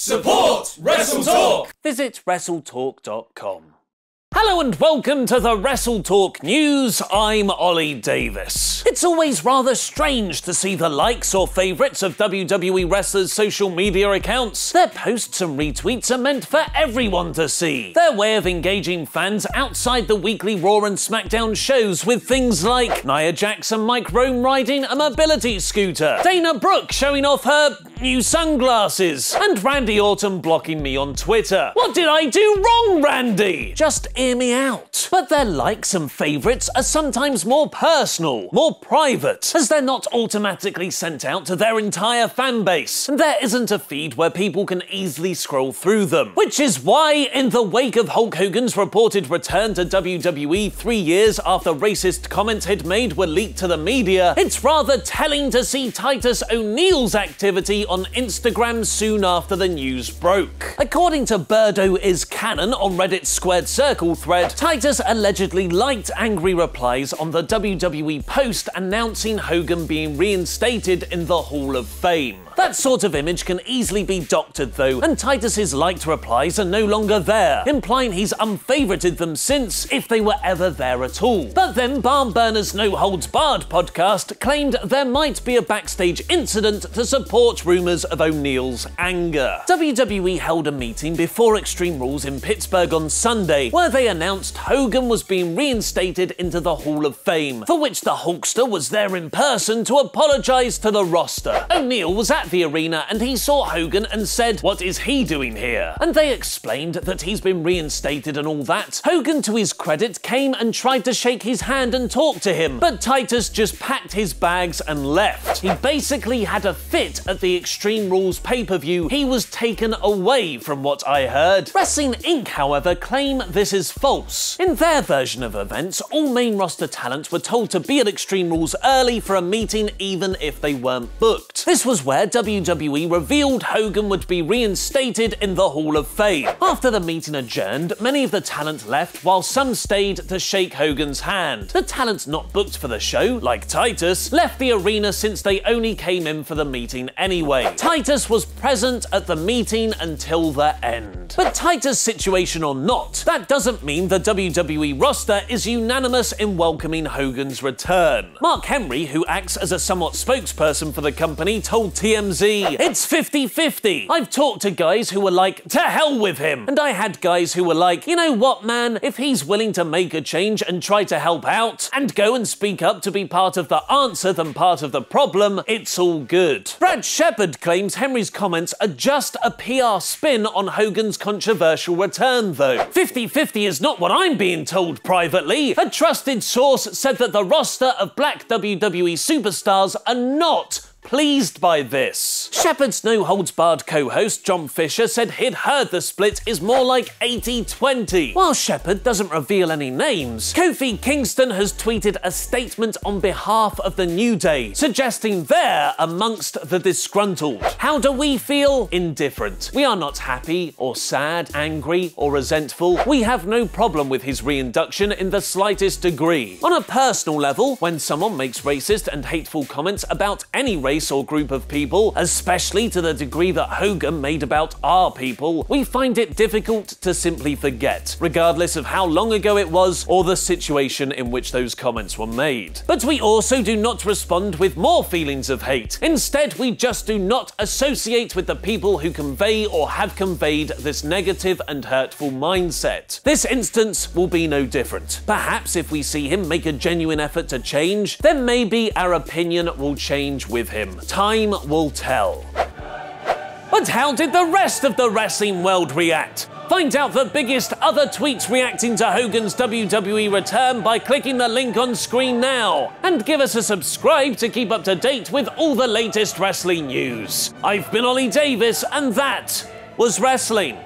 Support WrestleTalk! Visit WrestleTalk.com. Hello and welcome to the WrestleTalk News. I'm Ollie Davis. It's always rather strange to see the likes or favourites of WWE wrestlers' social media accounts. Their posts and retweets are meant for everyone to see. Their way of engaging fans outside the weekly Raw and SmackDown shows with things like Nia Jax and Mike Rome riding a mobility scooter, Dana Brooke showing off her new sunglasses, and Randy Orton blocking me on Twitter. What did I do wrong, Randy? Just hear me out. But their likes and favourites are sometimes more personal, more private, as they're not automatically sent out to their entire fan base, and there isn't a feed where people can easily scroll through them. Which is why, in the wake of Hulk Hogan's reported return to WWE 3 years after racist comments he'd made were leaked to the media, it's rather telling to see Titus O'Neil's activity on Instagram soon after the news broke. According to Birdo is Canon on Reddit's Squared Circle thread, Titus allegedly liked angry replies on the WWE post announcing Hogan being reinstated in the Hall of Fame. That sort of image can easily be doctored though, and Titus's liked replies are no longer there, implying he's unfavorited them since, if they were ever there at all. But then Barn Burner's No Holds Barred podcast claimed there might be a backstage incident to support rumours of O'Neil's anger. WWE held a meeting before Extreme Rules in Pittsburgh on Sunday, where they announced Hogan was being reinstated into the Hall of Fame, for which the Hulkster was there in person to apologise to the roster. O'Neil was at the arena and he saw Hogan and said, "What is he doing here?" And they explained that he's been reinstated and all that. Hogan, to his credit, came and tried to shake his hand and talk to him, but Titus just packed his bags and left. He basically had a fit at the Extreme Rules pay-per-view. He was taken away from what I heard. Wrestling Inc., however, claim this is false. In their version of events, all main roster talent were told to be at Extreme Rules early for a meeting even if they weren't booked. This was where WWE revealed Hogan would be reinstated in the Hall of Fame. After the meeting adjourned, many of the talent left while some stayed to shake Hogan's hand. The talent not booked for the show, like Titus, left the arena since they only came in for the meeting anyway. Titus was present at the meeting until the end. But Titus' situation or not, that doesn't mean the WWE roster is unanimous in welcoming Hogan's return. Mark Henry, who acts as a somewhat spokesperson for the company, told TMZ, "It's 50-50. I've talked to guys who were like, to hell with him. And I had guys who were like, you know what, man, if he's willing to make a change and try to help out and go and speak up to be part of the answer than part of the problem, it's all good." Brad Shepard claims Henry's comments are just a PR spin on Hogan's controversial return though. 50-50 is not what I'm being told privately. A trusted source said that the roster of black WWE superstars are not pleased by this. Shepard's No Holds Barred co-host John Fisher said he'd heard the split is more like 80-20. While Shepard doesn't reveal any names, Kofi Kingston has tweeted a statement on behalf of the New Day, suggesting they're amongst the disgruntled. How do we feel? Indifferent. We are not happy or sad, angry or resentful. We have no problem with his reinduction in the slightest degree. On a personal level, when someone makes racist and hateful comments about any race or group of people, especially to the degree that Hogan made about our people, we find it difficult to simply forget, regardless of how long ago it was or the situation in which those comments were made. But we also do not respond with more feelings of hate. Instead, we just do not associate with the people who convey or have conveyed this negative and hurtful mindset. This instance will be no different. Perhaps if we see him make a genuine effort to change, then maybe our opinion will change with him. Time will tell. But how did the rest of the wrestling world react? Find out the biggest other tweets reacting to Hogan's WWE return by clicking the link on screen now. And give us a subscribe to keep up to date with all the latest wrestling news. I've been Ollie Davis, and that was wrestling.